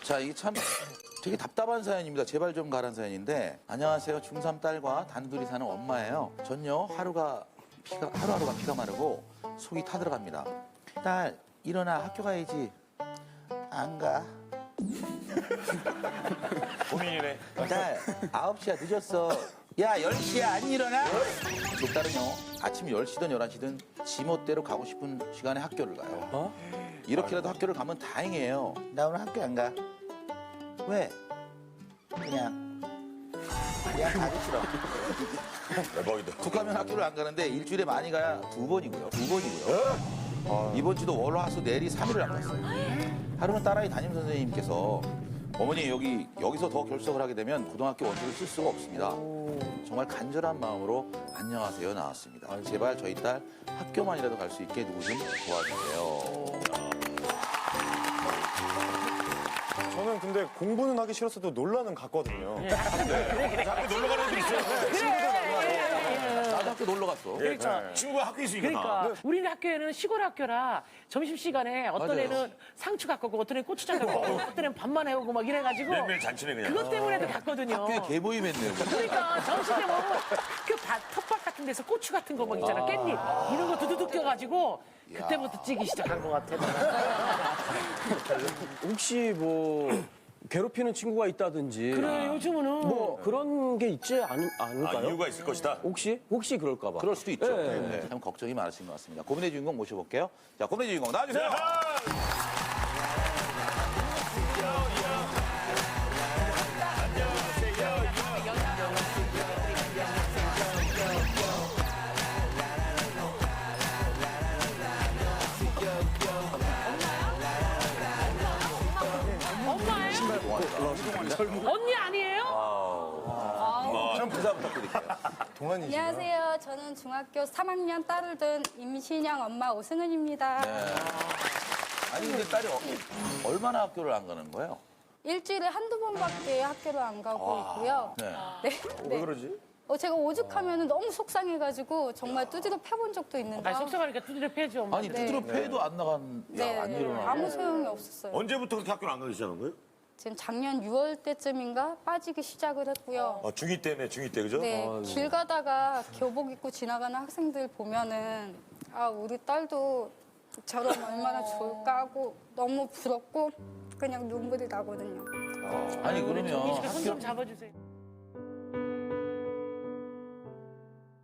자, 이게 참 되게 답답한 사연입니다. 제발 좀 가란 사연인데. 안녕하세요. 중3 딸과 단둘이 사는 엄마예요. 전요 하루하루가 피가 마르고 속이 타들어갑니다. 딸, 일어나 학교 가야지. 안 가. 고민이네. 딸, 9시야 늦었어. 야, 10시야 안 일어나? 제 딸은요, 아침 10시든 11시든 지멋대로 가고 싶은 시간에 학교를 가요. 이렇게라도 학교를 가면 다행이에요. 나 오늘 학교 안 가. 왜? 그냥 가기 싫어. 대박이다. 툭 하면 학교를 안 가는데 일주일에 많이 가야 두 번이고요. 이번 주도 월, 화, 수, 내리 3일을 안 갔어요. 하루는 딸아이 담임 선생님께서 어머니 여기서 더 결석을 하게 되면 고등학교 원서를 쓸 수가 없습니다. 정말 간절한 마음으로 안녕하세요 나왔습니다. 제발 저희 딸 학교만이라도 갈 수 있게 누구 좀 도와주세요. 저는 근데 공부는 하기 싫었어도 놀러는 갔거든요. 자꾸 놀러 가는 애들 있어요. 나도 학교 놀러 갔어. 그러니까. 친구가 학교에 있으니까. 그러니까 우리는 학교에는 시골 학교라 점심시간에 어떤 맞아요. 애는 상추 갖고 오고 어떤 애는 고추장 갖고 오고 어떤 애는 밥만 해오고 막 이래가지고 매일매일 잔치네 그냥. 그것 때문에도 갔거든요. 학교에 개모임 했네요. 그러니까 점심 때 먹으면 학교 텃밭 같은 데서 고추 같은 거 막 있잖아. 깻잎 이런 거 두두둑 껴가지고 그때부터 찌기 시작한 것 같아. 혹시 뭐 괴롭히는 친구가 있다든지 그래 요즘은 뭐 그런 게 있지 않을까요? 이유가 있을 것이다. 혹시 그럴까 봐. 그럴 수도 있죠. 네. 네, 참 걱정이 많으신 것 같습니다. 고민의 주인공 모셔볼게요. 자, 고민의 주인공 나와주세요. 엄마예요? 언니 아니에요? 좀 부사 부탁드릴게요. 안녕하세요. 저는 중학교 3학년 딸을 둔 임신영 엄마 오승은입니다. 아니 근데 딸이 얼마나 학교를 안 가는 거예요? 일주일에 한두 번밖에 학교를 안 가고 있고요. 네. 네. 왜 그러지? 제가 오죽하면 너무 속상해가지고 정말 두드려 패본 적도 있는데. 아니 속상하니까 두드려 패죠. 엄마. 아니 두드려 패도 안 나간 안 일어나. 아무 소용이 없었어요. 언제부터 그렇게 학교를 안 가기 시작한 거예요? 지금 작년 6월 때쯤인가 빠지기 시작을 했고요. 중2 때네, 중2 때, 그죠? 네, 길 가다가 교복 입고 지나가는 학생들 보면은 우리 딸도 저런 얼마나 좋을까 하고 너무 부럽고 그냥 눈물이 나거든요. 아니 그러면 손좀 잡아주세요.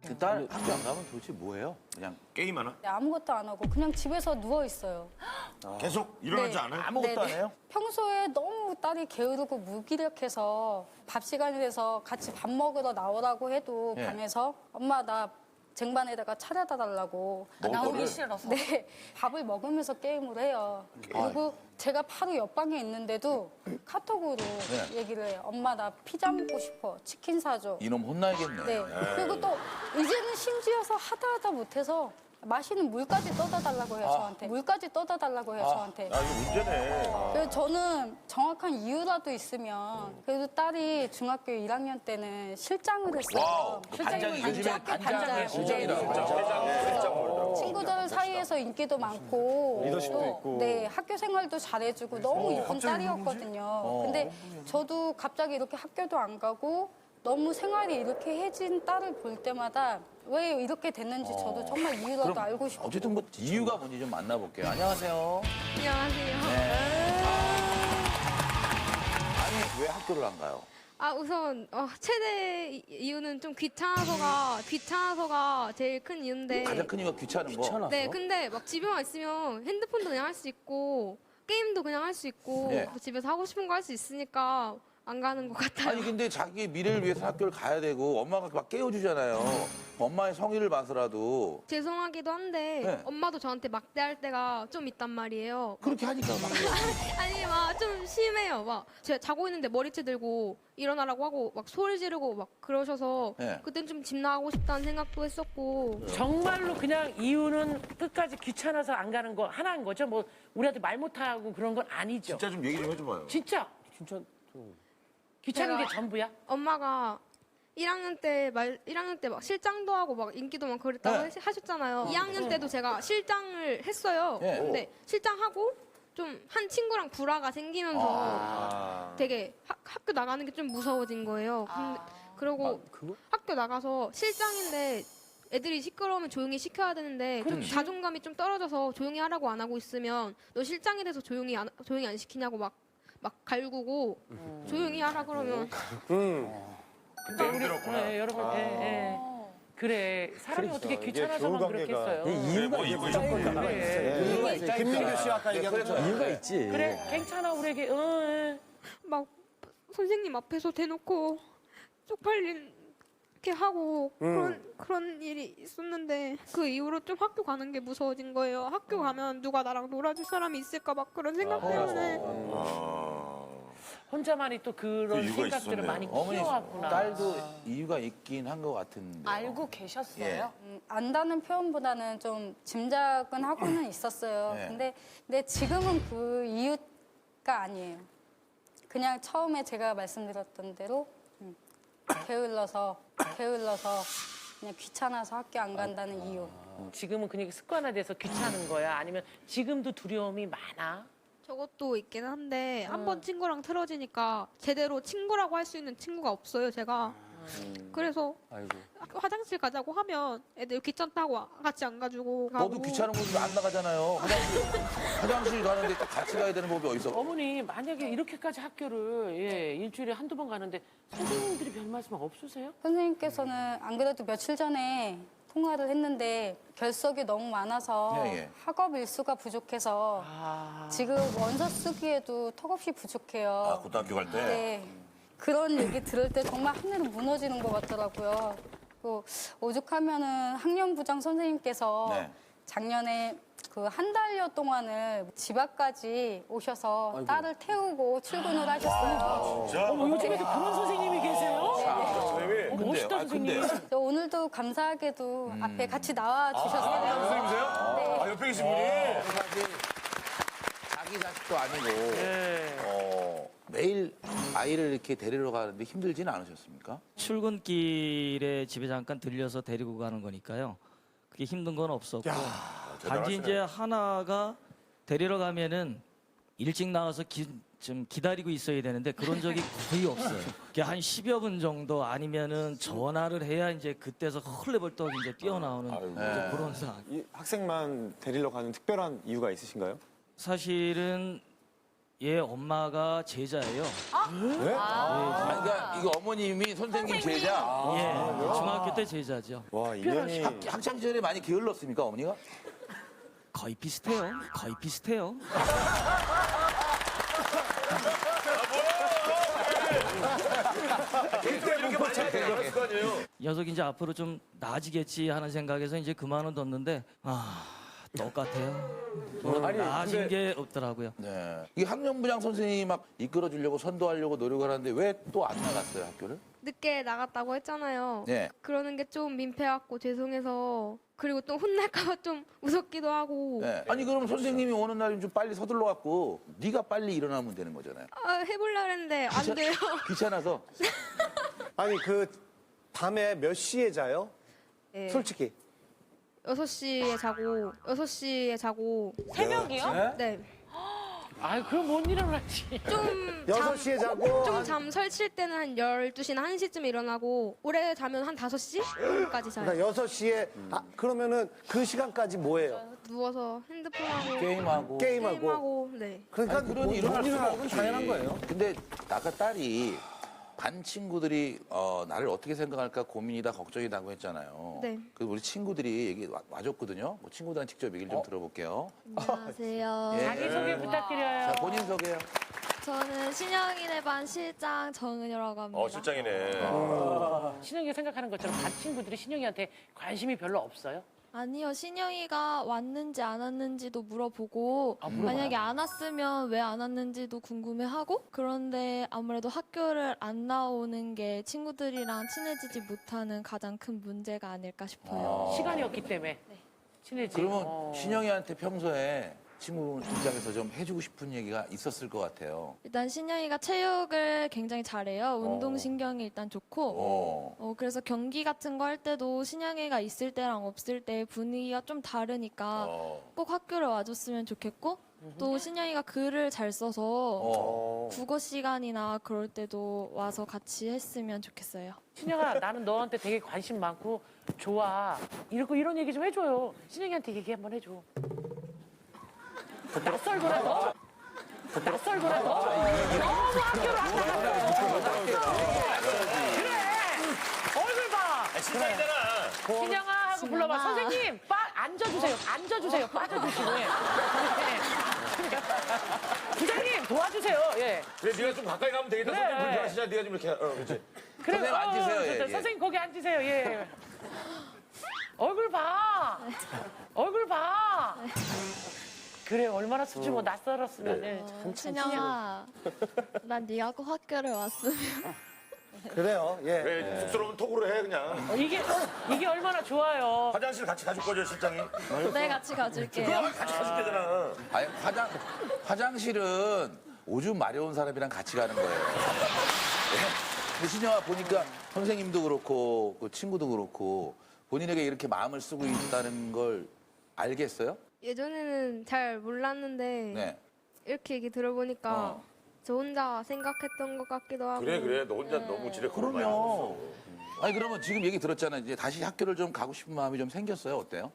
그 딸 학교 안 가면 도대체 뭐해요? 그냥 게임 하나? 아무것도 안 하고 그냥 집에서 누워 있어요. 계속 일어나지 네. 않아요? 아무것도 안 해요? 평소에 너무 딸이 게으르고 무기력해서 밥 시간이 돼서 같이 밥 먹으러 나오라고 해도 예. 방에서 엄마 나 쟁반에다가 차려다 달라고 나오기 싫어서 네 밥을 먹으면서 게임을 해요. 그리고 제가 바로 옆방에 있는데도 카톡으로 얘기를 해요. 엄마 나 피자 먹고 싶어. 치킨 사줘. 이놈 혼나야겠네. 네. 그리고 또 이제는 심지어서 하다 못해서 마시는 물까지 떠다 달라고 해요, 저한테. 물까지 떠다 달라고 해요, 저한테. 이거 문제네. 그래서 저는 정확한 이유라도 있으면 그래도 딸이 중학교 1학년 때는 실장을 했어요. 와우. 반장이 요즘에 학교 반장이에요. 실장이라고. 친구들 사이에서 인기도 많고 리더십도 또, 있고. 네, 학교 생활도 잘해주고 너무 이쁜 딸이었거든요. 근데 저도 갑자기 이렇게 학교도 안 가고 너무 생활이 이렇게 해진 딸을 볼 때마다 왜 이렇게 됐는지 저도 정말 이유라도 알고 싶어요. 어쨌든 뭐 이유가 뭔지 좀 만나볼게요. 안녕하세요. 안녕하세요. 아니 왜 학교를 안 가요? 우선 최대 이유는 좀 귀찮아서가 제일 큰 이유인데. 가장 큰 이유가 귀찮은 거. 네, 근데 막 집에만 있으면 핸드폰도 그냥 할 수 있고 게임도 그냥 할 수 있고 예. 집에서 하고 싶은 거 할 수 있으니까 안 가는 것 같아요. 아니 근데 자기 미래를 위해서 학교를 가야 되고 엄마가 막 깨워주잖아요. 엄마의 성의를 봐서라도 죄송하기도 한데 네. 엄마도 저한테 막대할 때가 좀 있단 말이에요. 그렇게 하니까 막 아니 막 좀 심해요. 막 제가 자고 있는데 머리채 들고 일어나라고 하고 막 소리 지르고 막 그러셔서 네. 그땐 좀 집 나가고 싶다는 생각도 했었고. 정말로 그냥 이유는 끝까지 귀찮아서 안 가는 거 하나인 거죠. 뭐 우리한테 말 못하고 그런 건 아니죠. 진짜 좀 얘기 좀 해줘봐요. 진짜 귀찮은 게 전부야? 엄마가 1학년 때 막 실장도 하고 막 인기도 많고 그랬다고 네. 하셨잖아요. 2학년 때도 제가 실장을 했어요. 네. 근데 실장하고 좀 한 친구랑 불화가 생기면서 되게 학교 나가는 게 좀 무서워진 거예요. 그리고 그거? 학교 나가서 실장인데 애들이 시끄러우면 조용히 시켜야 되는데 좀 자존감이 좀 떨어져서 조용히 하라고 안 하고 있으면 너 실장이 돼서 조용히 안 시키냐고 막 갈구고 조용히 하라 그러면 근데 우리 네, 여러분, 그래 사람이 어떻게 귀찮아서만 그렇게 했어요. 이유가 뭐 있지. 이거 있고 이유가 있지. 김민규 씨 아까 얘기한 것처럼. 이유가 있지. 그래 괜찮아 우리에게. 막 선생님 앞에서 대놓고 쪽팔리게 하고 그런 일이 있었는데 그 이후로 좀 학교 가는 게 무서워진 거예요. 학교 가면 누가 나랑 놀아줄 사람이 있을까 막 그런 생각 때문에. 혼자만이 또 그런 그 이유가 생각들을 있었네요. 많이 어머니 키워왔구나. 딸도 이유가 있긴 한 것 같은데. 알고 계셨어요? 안다는 표현보다는 좀 짐작은 하고는 있었어요. 네. 근데 지금은 그 이유가 아니에요. 그냥 처음에 제가 말씀드렸던 대로 게을러서 그냥 귀찮아서 학교 안 간다는 이유. 지금은 그냥 습관화돼서 귀찮은 거야? 아니면 지금도 두려움이 많아? 저것도 있긴 한데 한 번 친구랑 틀어지니까 제대로 친구라고 할 수 있는 친구가 없어요, 제가. 그래서 아이고. 화장실 가자고 하면 애들 귀찮다고 같이 안 가지고 가고. 너도 귀찮은 곳안 나가잖아요. 화장실 가는데 또 같이 가야 되는 법이 어딨어? 어머니 만약에 이렇게까지 학교를 일주일에 한두 번 가는데 선생님들이 별 말씀 없으세요? 선생님께서는 안 그래도 며칠 전에 통화를 했는데 결석이 너무 많아서 예. 학업 일수가 부족해서 지금 원서 쓰기에도 턱없이 부족해요. 아, 고등학교 갈 때? 네. 그런 얘기 들을 때 정말 하늘은 무너지는 것 같더라고요. 또 오죽하면은 학년부장 선생님께서 네. 작년에 그 한 달여 동안을 집 앞까지 오셔서 딸을 태우고 출근을 하셨어요. 진짜? 요즘에도 그런 선생님이 계세요? 선생님이? 멋있다 선생님. 저 오늘도 감사하게도 앞에 같이 나와 주셨어요. 선생님이세요? 네. 아, 옆에 계신 분이? 사실 자기 자식도 아니고 네. 매일 아이를 이렇게 데리러 가는데 힘들지는 않으셨습니까? 출근길에 집에 잠깐 들려서 데리고 가는 거니까요. 그게 힘든 건 없었고 단지 이제 하나가 데리러 가면은 일찍 나와서 좀 기다리고 있어야 되는데 그런 적이 거의 없어요. 그게 한 10여 분 정도 아니면은 전화를 해야 이제 그때서 헐레벌떡 이제 뛰어나오는 이제 그런 상황. 이 학생만 데리러 가는 특별한 이유가 있으신가요? 사실은 얘 엄마가 제자예요. 아니, 그러니까 이거 어머님이 선생님 제자. 예, 중학교 때 제자죠. 와, 인연이. 학창 시절에 많이 게을렀습니까, 어머니가? 거의 비슷해요. 거의 비슷해요. 이렇게 많이 하셨을 거 아니에요? 녀석이 이제 앞으로 좀 나아지겠지 하는 생각에서 이제 그만은 뒀는데 똑같아요. 아니, 나아진 근데- 게 없더라고요. 네. 이 학년부장 선생님이 막 이끌어주려고 선도하려고 노력을 하는데 왜 또 안 나갔어요, 학교를? 늦게 나갔다고 했잖아요. 네. 그러는 게 좀 민폐같고 죄송해서 그리고 또 혼날까봐 좀 무섭기도 하고 네. 아니 그럼 선생님이 오는 날 좀 빨리 서둘러 갖고 네가 빨리 일어나면 되는 거잖아요. 해보려 했는데 안 돼요. 귀찮아서. 아니, 그 밤에 몇 시에 자요? 네. 솔직히. 6시에 자고 새벽이요? 네. 아 그럼 못 일어나지. 좀 6시에 자고. 좀 잠 설칠 때는 한 12시나 1시쯤 일어나고 오래 자면 한 5시까지 자요. 그러니까 6시에, 그러면은 그 시간까지 뭐예요? 누워서 핸드폰하고 게임하고. 게임하고 네. 그러니까 그러니 일어날 수가 건 없지. 당연한 거예요. 근데 아까 딸이 반 친구들이 나를 어떻게 생각할까 고민이다 걱정이다고 했잖아요. 네. 그래서 우리 친구들이 얘기 와줬거든요. 뭐 친구들한테 직접 얘기를 좀 들어볼게요. 안녕하세요. 예. 자기소개 부탁드려요. 자, 본인 소개요. 저는 신영이네 반 실장 정은효라고 합니다. 실장이네. 신영이가 생각하는 것처럼 반 친구들이 신영이한테 관심이 별로 없어요? 아니요, 신영이가 왔는지 안 왔는지도 물어보고 물어봐요? 만약에 안 왔으면 왜 안 왔는지도 궁금해하고 그런데 아무래도 학교를 안 나오는 게 친구들이랑 친해지지 못하는 가장 큰 문제가 아닐까 싶어요. 시간이 없기 때문에 친해지. 그러면 신영이한테 평소에 친구 입장에서 좀 해주고 싶은 얘기가 있었을 것 같아요. 일단 신영이가 체육을 굉장히 잘해요. 운동신경이 일단 좋고 그래서 경기 같은 거 할 때도 신영이가 있을 때랑 없을 때 분위기가 좀 다르니까 꼭 학교를 와줬으면 좋겠고 또 신영이가 글을 잘 써서 어. 국어 시간이나 그럴 때도 와서 같이 했으면 좋겠어요. 신영아, 나는 너한테 되게 관심 많고 좋아. 이런 얘기 좀 해줘요. 신영이한테 얘기 한번 해줘. 낯설구나. 낯설구나. 너무 학교를 안 나갔어. 그래. 얼굴 봐. 신상이잖아. 신영아 하고 불러봐. 선생님, 앉아주세요. 앉아주세요. 빠져주시고. 예. 부장님, 도와주세요. 예. 그래, 네가 좀 가까이 가면 되겠다. 그래. 선생님 불편하시잖아. 네가 좀 이렇게. 그렇지. 그래, 선생님 앉으세요. 예, 좋다. 예. 선생님 거기 앉으세요. 예. 얼굴 봐. 얼굴 봐. 그래, 얼마나 수줍어 낯설었으면. 신영아, 난 네가 꼭 학교를 왔으면. 그래요. 예. 그래, 쑥스러우면 톡으로 해, 그냥. 이게 얼마나 좋아요. 화장실 같이 가줄 거죠, 실장이? 네, 같이 가줄게요. 같이 가줄 때잖아. 아니, 화장실은 오줌 마려운 사람이랑 같이 가는 거예요. 근데 신영아 보니까 선생님도 그렇고 그 친구도 그렇고 본인에게 이렇게 마음을 쓰고 있다는 걸 알겠어요? 예전에는 잘 몰랐는데 네. 이렇게 얘기 들어보니까 저 혼자 생각했던 것 같기도 하고. 그래. 너 혼자 너무 지레 걸어 많이 그럼요. 아니 그러면 지금 얘기 들었잖아요. 이제 다시 학교를 좀 가고 싶은 마음이 좀 생겼어요. 어때요?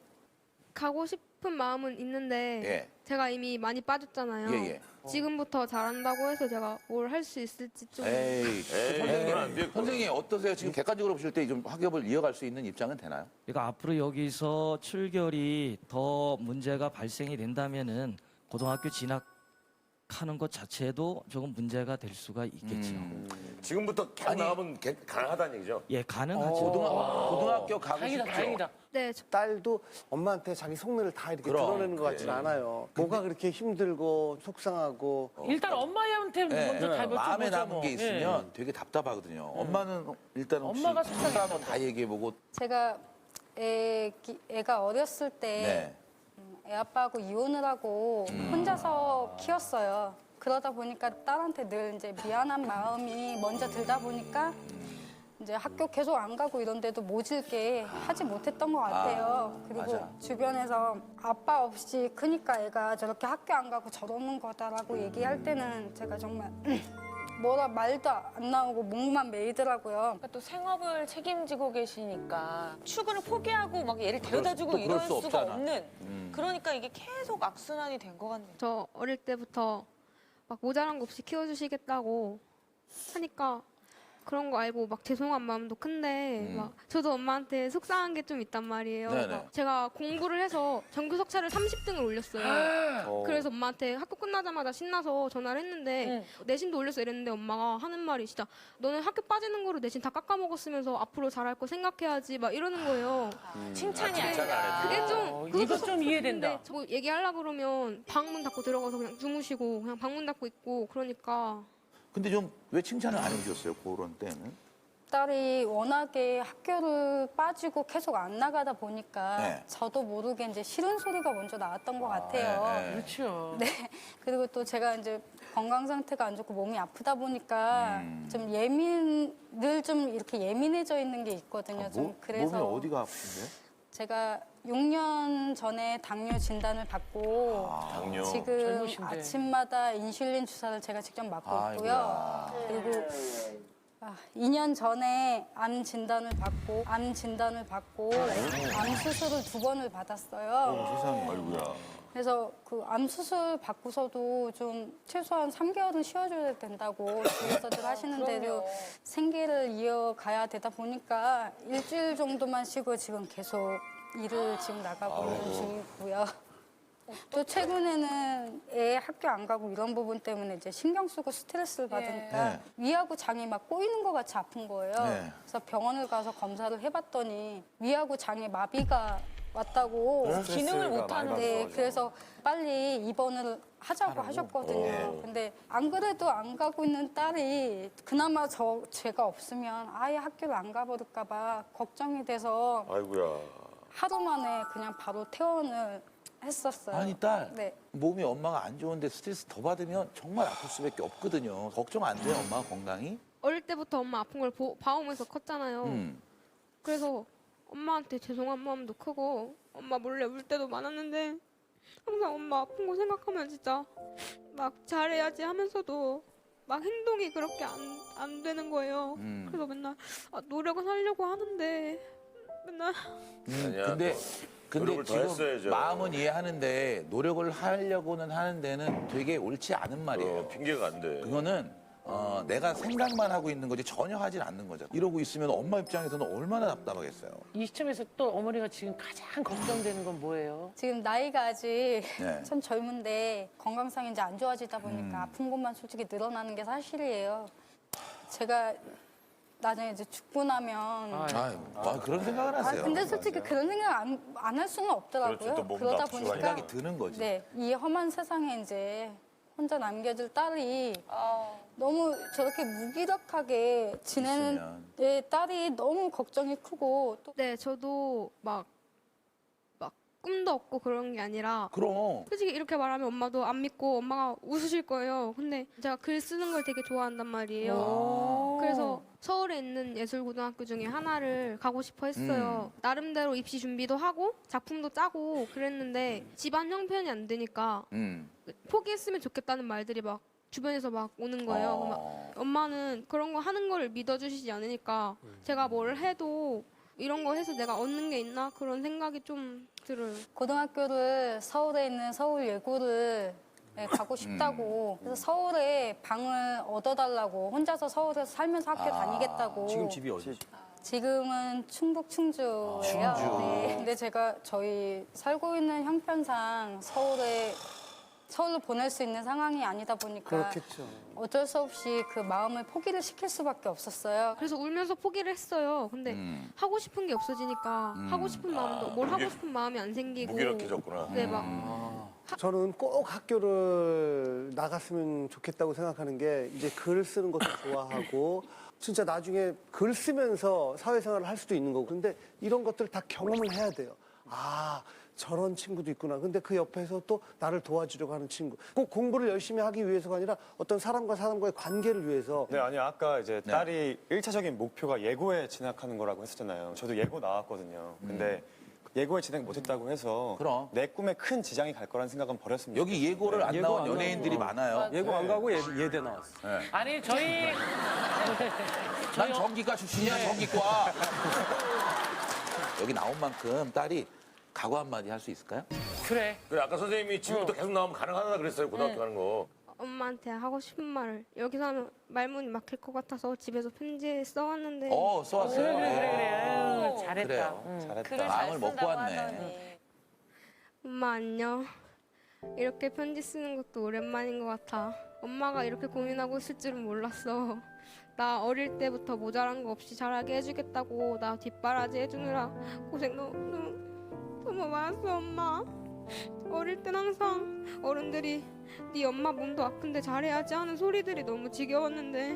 가고 싶은 마음은 있는데 예. 제가 이미 많이 빠졌잖아요. 예, 예. 지금부터 잘한다고 해서 제가 뭘 할 수 있을지 좀. 에이, 그건 안 돼. 선생님 어떠세요? 지금 객관적으로 보실 때 좀 학업을 이어갈 수 있는 입장은 되나요? 그러니까 앞으로 여기서 출결이 더 문제가 발생이 된다면은 고등학교 진학하는 것 자체도 조금 문제가 될 수가 있겠죠. 지금부터 계속 나가면 가능하다는 얘기죠? 예, 가능하죠. 고등학교 가고 다행이다, 싶죠? 다행이다. 네, 딸도 엄마한테 자기 속내를 다 이렇게 그럼, 드러내는 것 같지는 않아요. 뭐가 그렇게 힘들고 속상하고 일단 엄마한테 네. 먼저 다 마음에 여쭤보죠, 남은 뭐. 게 예. 있으면 되게 답답하거든요. 엄마는 일단 혹시 엄마가 속상했던 한번 다 얘기해보고 제가 애가 어렸을 때 네. 애 아빠하고 이혼을 하고 혼자서 키웠어요. 그러다 보니까 딸한테 늘 이제 미안한 마음이 먼저 들다 보니까 이제 학교 계속 안 가고 이런 데도 모질게 하지 못했던 것 같아요. 그리고 맞아. 주변에서 아빠 없이 크니까 애가 저렇게 학교 안 가고 저러는 거다라고 얘기할 때는 제가 정말 뭐라 말도 안 나오고 목만 메이더라고요. 그러니까 또 생업을 책임지고 계시니까 출근을 포기하고 막 얘를 데려다주고 또 그럴 이럴 수 수가 없잖아. 없는. 그러니까 이게 계속 악순환이 된 것 같네요. 저 어릴 때부터 막 모자란 거 없이 키워주시겠다고 하니까 그런 거 알고 막 죄송한 마음도 큰데 막 저도 엄마한테 속상한 게 좀 있단 말이에요. 네네. 막 제가 공부를 해서 전교 석차를 30등을 올렸어요. 그래서 엄마한테 학교 끝나자마자 신나서 전화를 했는데 내신도 올려서 이랬는데 엄마가 하는 말이 진짜 너는 학교 빠지는 거로 내신 다 깎아먹었으면서 앞으로 잘할 거 생각해야지 막 이러는 거예요. 칭찬이 아니라. 그게 좀 이거 좀 이해된다. 근데 뭐 얘기하려고 그러면 방문 닫고 들어가서 그냥 주무시고 그냥 방문 닫고 있고 그러니까 근데 좀 왜 칭찬을 안 해주셨어요? 그런 때는? 딸이 워낙에 학교를 빠지고 계속 안 나가다 보니까 네. 저도 모르게 이제 싫은 소리가 먼저 나왔던 것 같아요. 네. 그렇죠. 네. 그리고 또 제가 이제 건강 상태가 안 좋고 몸이 아프다 보니까 좀 늘 좀 이렇게 예민해져 있는 게 있거든요. 좀 그래서 몸이 어디가 아픈데? 제가 6년 전에 당뇨 진단을 받고 당뇨. 지금 젊으신데. 아침마다 인슐린 주사를 제가 직접 맞고 있고요. 아이고야. 그리고 2년 전에 암 진단을 받고 암 수술을 2번을 받았어요. 세상에. 아이고야. 그래서 그 암 수술 받고서도 좀 최소한 3개월은 쉬어줘야 된다고 주위에서들 하시는 대로 생계를 이어가야 되다 보니까 일주일 정도만 쉬고 지금 계속 일을 지금 나가고 있는 중이고요. 또 최근에는 애 학교 안 가고 이런 부분 때문에 이제 신경 쓰고 스트레스를 받으니까 네. 위하고 장이 막 꼬이는 것 같이 아픈 거예요. 네. 그래서 병원을 가서 검사를 해봤더니 위하고 장에 마비가 왔다고 기능을 못하는. 네, 그래서 빨리 입원을 하자고 하셨거든요. 근데 안 그래도 안 가고 있는 딸이 그나마 제가 없으면 아예 학교를 안 가버릴까 봐 걱정이 돼서 아이고야. 하루 만에 그냥 바로 퇴원을 했었어요. 아니 딸 네. 몸이 엄마가 안 좋은데 스트레스 더 받으면 정말 아플 수밖에 없거든요. 걱정 안 돼요 엄마 건강이? 어릴 때부터 엄마 아픈 걸 봐오면서 컸잖아요. 그래서 엄마한테 죄송한 마음도 크고 엄마 몰래 울 때도 많았는데 항상 엄마 아픈 거 생각하면 진짜 막 잘해야지 하면서도 막 행동이 그렇게 안 되는 거예요. 그래서 맨날 노력은 하려고 하는데 맨날 아니야, 근데 노력을 더 지금 했어야죠. 마음은 이해하는데 노력을 하려고는 하는 데는 되게 옳지 않은 말이에요. 핑계가 안 돼. 그거는 내가 생각만 하고 있는 거지 전혀 하질 않는 거죠. 이러고 있으면 엄마 입장에서는 얼마나 답답하겠어요. 이 시점에서 또 어머니가 지금 가장 걱정되는 건 뭐예요? 지금 나이가 아직 네. 참 젊은데 건강상이 이제 안 좋아지다 보니까 아픈 곳만 솔직히 늘어나는 게 사실이에요. 제가 나중에 이제 죽고 나면 그런 생각을 하세요. 근데 솔직히 그런 생각 안 할 수는 없더라고요. 그렇지, 또 몸도 그러다 아프고 보니까 생각이 드는 거지. 네, 이 험한 세상에 이제 혼자 남겨줄 딸이 너무 저렇게 무기력하게 지내는 딸이 너무 걱정이 크고 또 네, 저도 막 꿈도 없고 그런 게 아니라 그럼. 솔직히 이렇게 말하면 엄마도 안 믿고 엄마가 웃으실 거예요. 근데 제가 글 쓰는 걸 되게 좋아한단 말이에요. 그래서 서울에 있는 예술고등학교 중에 하나를 가고 싶어 했어요. 나름대로 입시 준비도 하고 작품도 짜고 그랬는데 집안 형편이 안 되니까 포기했으면 좋겠다는 말들이 막 주변에서 막 오는 거예요. 막 엄마는 그런 거 하는 걸 믿어주시지 않으니까 제가 뭘 해도 이런 거 해서 내가 얻는 게 있나 그런 생각이 좀 들어요. 고등학교를 서울에 있는 서울예고를 가고 싶다고 그래서 서울에 방을 얻어달라고 혼자서 서울에서 살면서 학교 다니겠다고. 지금 집이 어디지? 지금은 충북 충주예요. 충주. 네. 근데 제가 저희 살고 있는 형편상 서울로 보낼 수 있는 상황이 아니다 보니까 그렇겠죠. 어쩔 수 없이 그 마음을 포기를 시킬 수밖에 없었어요. 그래서 울면서 포기를 했어요. 근데 하고 싶은 게 없어지니까 하고 싶은 마음도 뭘 하고 싶은 마음이 안 생기고. 무기력해졌구나. 네, 막 저는 꼭 학교를 나갔으면 좋겠다고 생각하는 게 이제 글 쓰는 것도 좋아하고 진짜 나중에 글 쓰면서 사회생활을 할 수도 있는 거고 근데 이런 것들을 다 경험을 해야 돼요. 저런 친구도 있구나. 근데 그 옆에서 또 나를 도와주려고 하는 친구. 꼭 공부를 열심히 하기 위해서가 아니라 어떤 사람과 사람과의 관계를 위해서. 네, 아니 아까 이제 딸이 1차적인 목표가 예고에 진학하는 거라고 했었잖아요. 저도 예고 나왔거든요. 근데 예고에 진학 못했다고 해서 그럼. 내 꿈에 큰 지장이 갈 거라는 생각은 버렸습니다. 여기 예고를 안 예고 나온 안 연예인들이 나오고. 많아요. 예고 안 가고 예대 나왔어. 아니 저희 난 전기과 출신이야, 전기과. 여기 나온 만큼 딸이 각오 한마디 할 수 있을까요? 그래. 그래, 아까 선생님이 지금부터 계속 나오면 가능하다 그랬어요, 고등학교 가는 거. 엄마한테 하고 싶은 말을 여기서 하면 말문이 막힐 것 같아서 집에서 편지 써왔는데 써왔어요. 그래. 아유, 잘했다. 그래요. 응. 잘했다. 마음을 먹고 왔네. 엄마 안녕. 이렇게 편지 쓰는 것도 오랜만인 것 같아. 엄마가 이렇게 고민하고 있을 줄은 몰랐어. 나 어릴 때부터 모자란 거 없이 잘하게 해주겠다고 나 뒷바라지 해주느라 고생 너무 많았어 엄마. 어릴 땐 항상 어른들이 네 엄마 몸도 아픈데 잘해야지 하는 소리들이 너무 지겨웠는데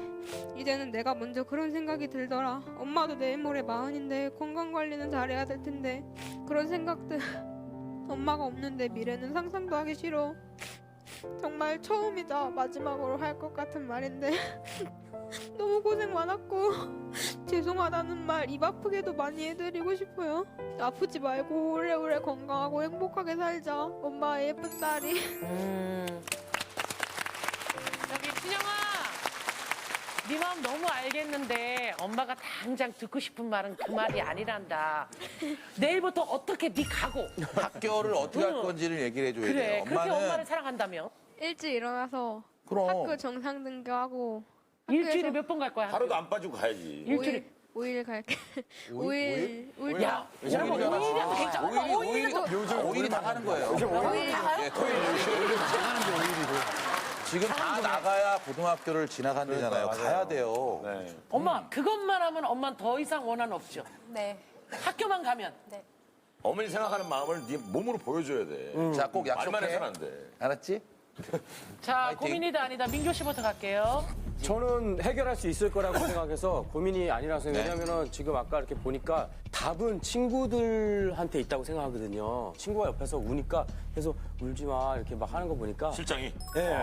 이제는 내가 먼저 그런 생각이 들더라. 엄마도 내일 모레 40인데 건강관리는 잘해야 될 텐데 그런 생각들. 엄마가 없는데 미래는 상상도 하기 싫어. 정말 처음이자 마지막으로 할 것 같은 말인데 너무 고생 많았고 죄송하다는 말 입 아프게도 많이 해드리고 싶어요. 아프지 말고 오래오래 건강하고 행복하게 살자. 엄마의 예쁜 딸이. 저기 진영아, 네 마음 너무 알겠는데 엄마가 당장 듣고 싶은 말은 그 말이 아니란다. 내일부터 어떻게 네 각오. 학교를 어떻게 할 건지를 얘기를 해줘야 그래, 돼요. 그렇게 엄마를 사랑한다며. 일찍 일어나서 그럼. 학교 정상 등교하고 일주일에 몇 번 갈 거야? 하루도 안 빠지고 가야지. 일주일에. 5일 갈게. 5일. 야, 여러분 5일이라도 괜찮아. 5일이 다 가는 거예요. 오일이 다 가요? 예, 토요일 지금 다 나가야 고등학교를 진학한대잖아요. 가야 돼요. 네. 엄마, 그것만 하면 엄마는 더 이상 원한 없죠. 네. 학교만 가면. 네. 어머니 생각하는 마음을 네 몸으로 보여줘야 돼. 자, 꼭 말만 약속해. 해서는 안 돼. 알았지? 자, 파이팅. 고민이다 아니다. 민교 씨부터 갈게요. 저는 해결할 수 있을 거라고 생각해서 고민이 아니라서 왜냐면은 지금 아까 이렇게 보니까 답은 친구들한테 있다고 생각하거든요. 친구가 옆에서 우니까 계속 울지 마 이렇게 막 하는 거 보니까 실장이. 네.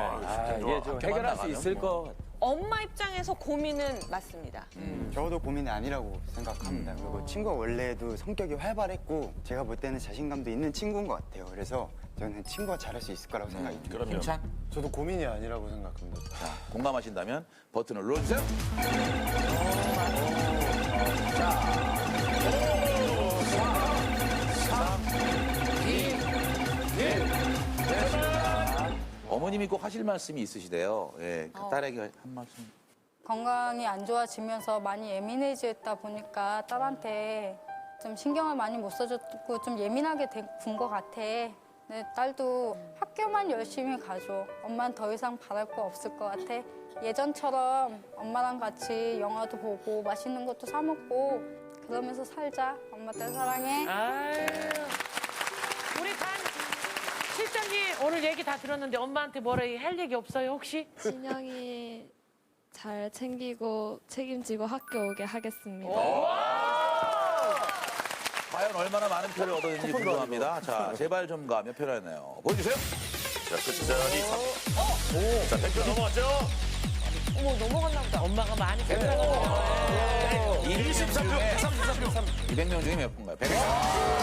이게 좀 해결할 수 있을 거 같아요. 엄마 입장에서 고민은 맞습니다. 저도 고민이 아니라고 생각합니다. 그리고 친구가 원래도 성격이 활발했고 제가 볼 때는 자신감도 있는 친구인 것 같아요. 그래서 저는 친구가 잘할 수 있을 거라고 생각이 듭니다. 그럼요. 힘찬? 저도 고민이 아니라고 생각합니다. 자, 공감하신다면 버튼을 눌러주세요. 어머님이 꼭 하실 말씀이 있으시대요. 예, 그 딸에게 한 말씀. 건강이 안 좋아지면서 많이 예민해졌다 보니까 딸한테 좀 신경을 많이 못 써줬고 좀 예민하게 군 것 같아. 내 딸도 학교만 열심히 가줘. 엄마는 더 이상 바랄 거 없을 것 같아. 예전처럼 엄마랑 같이 영화도 보고 맛있는 것도 사 먹고 그러면서 살자. 엄마 딸 사랑해. 아유. 우리 단 실장님 오늘 얘기 다 들었는데 엄마한테 뭐라 할 얘기 없어요 혹시? 진영이 잘 챙기고 책임지고 학교 오게 하겠습니다. 과연 얼마나 많은 표를 얻었는지 궁금합니다. 자, 제발 좀 가. 몇 표였나요? 보여주세요. 자, 끝자리 3. 자, 100표 넘어왔죠? 어머 넘어갔나 보다. 엄마가 많이 생각하고 23표, 133표. 200명 중에 몇 분가요? 100명.